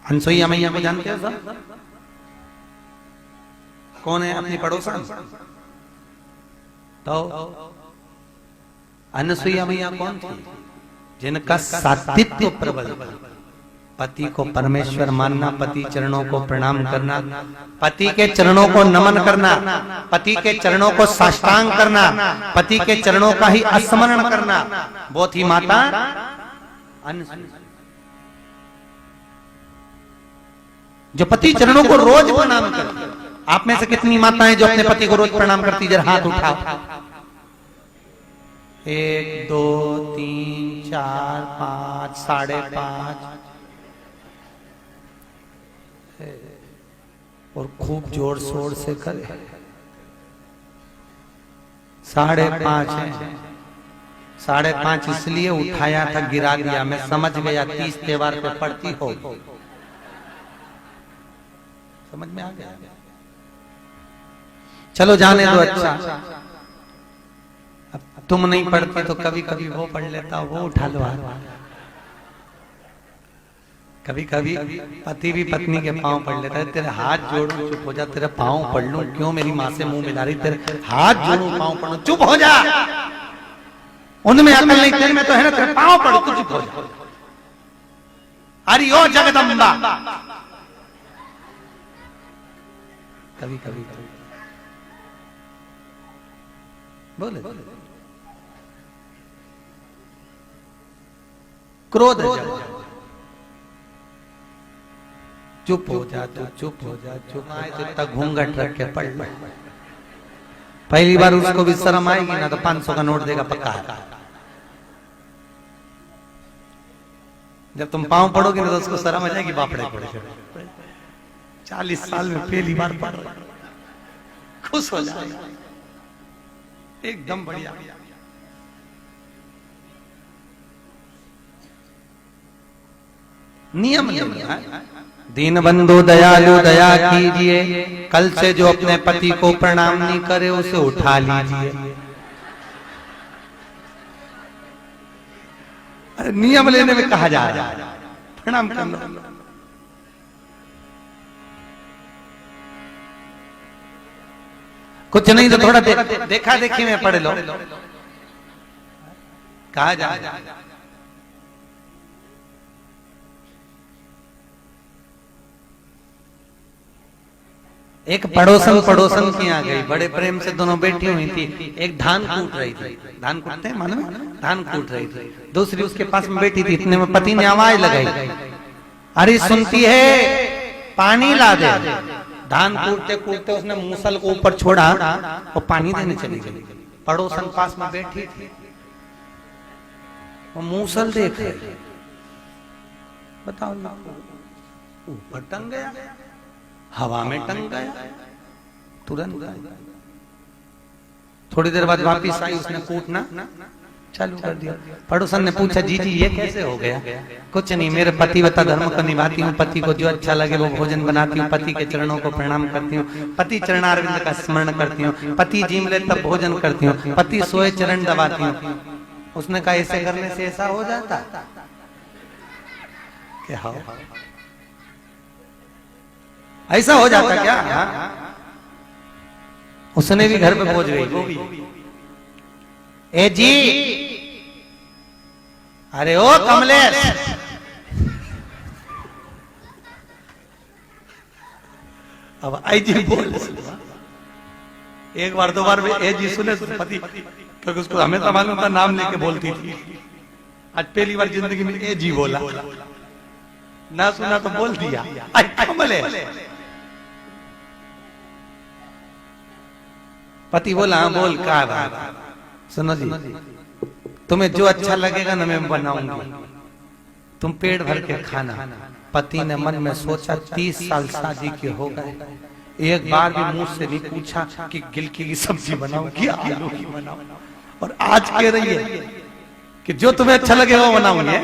अनसुईया मैया को जानते हो सब? कौन है अपनी पड़ोसन? तो अनसुईया मैया कौन थी? जिनका सात्वित्व प्रबल, पति को परमेश्वर मानना, पति चरणों को प्रणाम करना, पति के चरणों को नमन करना, पति के चरणों को साष्टांग करना, पति के चरणों का ही स्मरण करना, वो थी माता अनसुईया। जो पति चरणों को रोज प्रणाम करती। आप में से कितनी माताएं जो अपने पति को रोज प्रणाम करती? जरा हाथ उठाओ। 1 2 3 4 5 5.5 और खूब जोर शोर से करे। 5.5 है। 5.5 इसलिए उठाया था, गिरा दिया। मैं समझ गया 30 त्योहार पे पड़ती हो। समझ में आ गया? चलो जाने दो। अच्छा, अब तुम नहीं पढ़ती तो कभी कभी वो पढ़ लेता, वो उठा लो हाथ। कभी कभी पति भी पत्नी के पांव पढ़ लेता है। तेरे हाथ जोड़ूं, चुप हो जा। तेरे पांव पढ़ लूं, क्यों मेरी माँ से मुंह मिला रही? तेरे हाथ जोड़ूं, पांव पढ़ लूं, चुप हो जा। उनमें अकल नहीं, तेरे में तो है ना। तेरे पांव पढ़, तू चुप हो जा। हरि ओ जगदम्बा। कभी कभी बोले क्रोध चुप हो जा, तू चुप हो जा। चुप आए तो तक घूंघट रख के पढ़ ले। पहली बार उसको भी शर्म आएगी ना तो 500 का नोट देगा पक्का है। जब तुम पांव पढ़ोगे ना तो उसको शर्म आ जाएगी। बापड़े पड़े 40 साल में पहली बार पढ़ रहा, खुश हो जाएगा एकदम बढ़िया। नियम है। दीन बंधु दयालु दया कीजिए, कल से जो अपने पति को प्रणाम नहीं करे उसे उठा लीजिए। नियम लेने में कहा जा रहा है प्रणाम कर लो। कुछ नहीं तो थोड़ा देखा देखी में पढ़ लो। कहा जा एक पड़ोसन की आ गई। बड़े प्रेम से दोनों बैठी हुई थी। एक धान कूट रही थी। धान कूटते हैं मालूम है? धान कूट रही थी। दूसरी उसके पास में बैठी थी। इतने में पति ने आवाज लगाई, अरे सुनती है, पानी ला दे। धान कूटते कूटते उसने मूसल को ऊपर छोड़ा और पानी देने चली गई। पड़ोसन पास में बैठी थी, वो मूसल देख रही। बताओ, ऊपर टंग गया, हवा में टंग गया तुरंत। थोड़ी देर बाद वापिस आई, उसने कूटना चालू कर दिया। पड़ोसन ने पूछा, जी जी ये कैसे हो गया? कुछ नहीं, मेरे पतिव्रता धर्म को निभाती हूँ। पति को जो अच्छा लगे वो भोजन बनाती हूँ। पति के चरणों को प्रणाम करती हूँ। पति चरणारविंद का स्मरण करती हूँ। पति जिम ले तब भोजन करती हूँ। पति सोए चरण दबाती हूँ। उसने कहा, ऐसे करने से ऐसा हो जाता क्या? हाँ, ऐसा हो जाता क्या? उसने भी घर पे पहुंच गई वो भी। ए जी, अरे ओ कमलेश, अब आई जी बोल। एक बार दो बार ए जी सुने पति, क्योंकि उसको हमें तो मालूम था नाम लेके बोलती थी। आज पहली बार जिंदगी में ए जी बोला, ना सुना तो बोल दिया। कमलेश, पति बोला, हाँ बोल, क्या बात? सुनो जी, तुम्हें जो अच्छा लगेगा ना मैं बनाऊंगी, तुम पेट भर के खाना। पति ने मन में सोचा, 30 साल शादी के हो गए, एक बार भी मुंह से नहीं पूछा कि गिलकी की सब्जी बनाऊं कि आलू की बनाऊं। और आज कह रही है कि जो तुम्हें अच्छा लगे वो बनाऊंगी,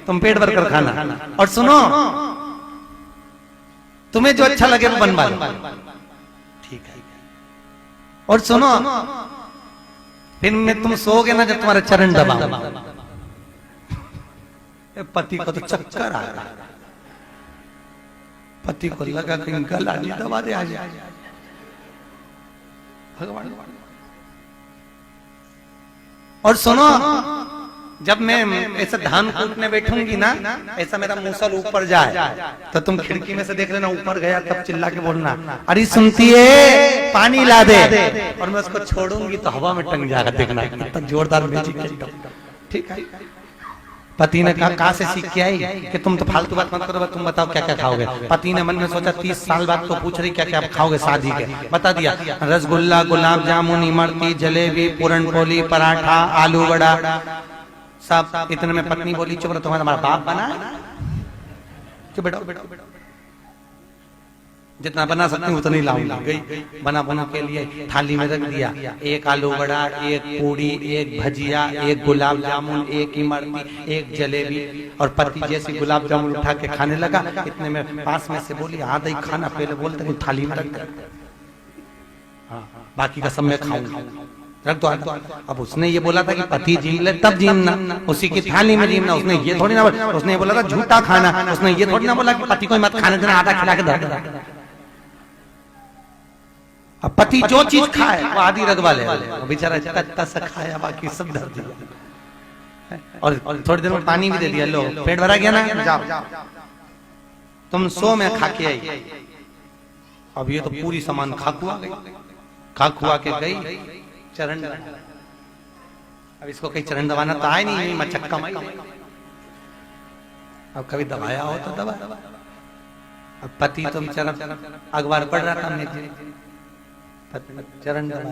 तुम पेट भर कर खाना। और सुनो, तुम्हें जो अच्छा लगे वो बनवा लो, ठीक है? और सुनो, फिर में तुम सोओगे ना जब तुम्हारे चरण दबाऊंगा। पति को तो चक्कर आ रहा, पति को लगा कहीं गला नहीं दबा दे आज भगवान। और सुनो, जब मैं ऐसा धान कूटने बैठूंगी ना, ऐसा मेरा मूसल ऊपर जाए तो तुम खिड़की में से देख लेना, ऊपर गया तब चिल्ला के बोलना, अरे सुनती है पानी ला दे, और मैं उसको छोड़ूंगी तो हवा में टंग जाएगा, देखना कितना जोरदार मैजिक। ठीक है। पति ने कहा कहां से सीख के आई कि तुम तो फालतू बात मत करो, तुम बताओ क्या क्या खाओगे। पति ने मन में सोचा 30 साल बाद तो पूछ रही क्या क्या खाओगे शादी के, बता दिया रसगुल्ला, गुलाब जामुन, इमरती, जलेबी, पूरन पोली, पराठा, आलू बड़ा, सब। इतने में पत्नी बोली चुप रहो, तुम्हारा बाप बना चुप बैठो, जितना बना सकती हूँ उतना ही लाऊंगा। गई बना के लिए थाली में रख दिया, एक आलू बड़ा, एक पूड़ी, एक भजिया, एक गुलाब जामुन, एक इमरती, एक जलेबी। और पति जैसे गुलाब जामुन उठा के खाने लगा, इतने में पास में से बोली आधा ही खाना पहले बोलते थाली में रख दे, बाकी का सब मैं खाऊंगा, रख दो। अब उसने ये बोला था कि पति जीम ले तब जीमना, उसी की थाली में जीमना। उसने ये थोड़ी ना बोला, उसने बोला था झूठा खाना, उसने ये थोड़ी ना बोला कि पति को मत खाने देना, आधा खिला के दे। अब पति जो चीज खाए वो आधी रगवा ले, बेचारा कच्चा सा खाया, बाकी सब धर दिया। और थोड़ी देर में पानी भी दे दिया, लो पेट भरा गया ना, जाओ तुम सो में खा के आई। अब ये तो पूरी सामान खाकुआ के गई चरण। अब इसको कहीं चरण दबाना तो आए नहीं, मचक्का माई। अब कभी दबाया हो तो दबा। अब पति तो बेचारा अखबार पढ़ रहा था, मैं चरण दबा।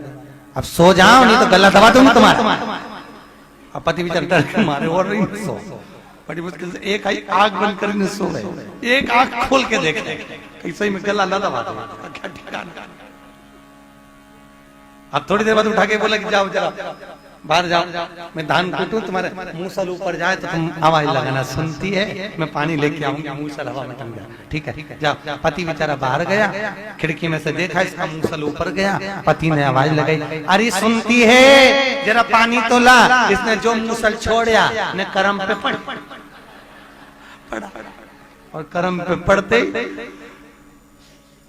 अब सो जाओ नहीं तो गला दबा दूंगा तुम्हारा। अब पति बेचारा डर के मारे और नहीं सो, बड़ी मुश्किल से एक आंख बंद कर सो गए, एक आंख खोल के देख कहीं सही में गला ना दबा दो, क्या ठिकाना। अब थोड़ी देर बाद उठा के बोला कि जाओ जरा बाहर जाओ, मैं धान कूटूं, तुम्हारे मूसल ऊपर जाए तो तुम आवाज लगाना। सुनती है मैं पानी लेके आऊंगी, मूसल हवा में टंग गया। ठीक है जाओ। पति बेचारा बाहर गया, खिड़की में से देखा इसका मूसल ऊपर गया। पति ने आवाज लगाई, अरे सुनती है जरा पानी तो ला। इसने जो मूसल छोड़ा ने करम पे पड़ा, और करम पे पड़ते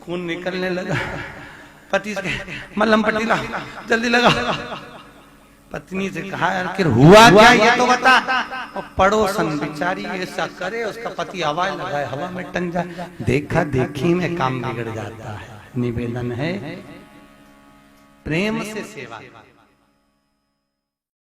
खून निकलने लगा। पति से मलहम पट्टी ला, जल्दी लगा। पत्नी से कहा आखिर हुआ क्या ये तो बता। और पड़ोसन बेचारी ऐसा करे, उसका पति आवाज लगाए हवा में टंग जाए। देखा देखी में काम बिगड़ जाता है। निवेदन है प्रेम से सेवा।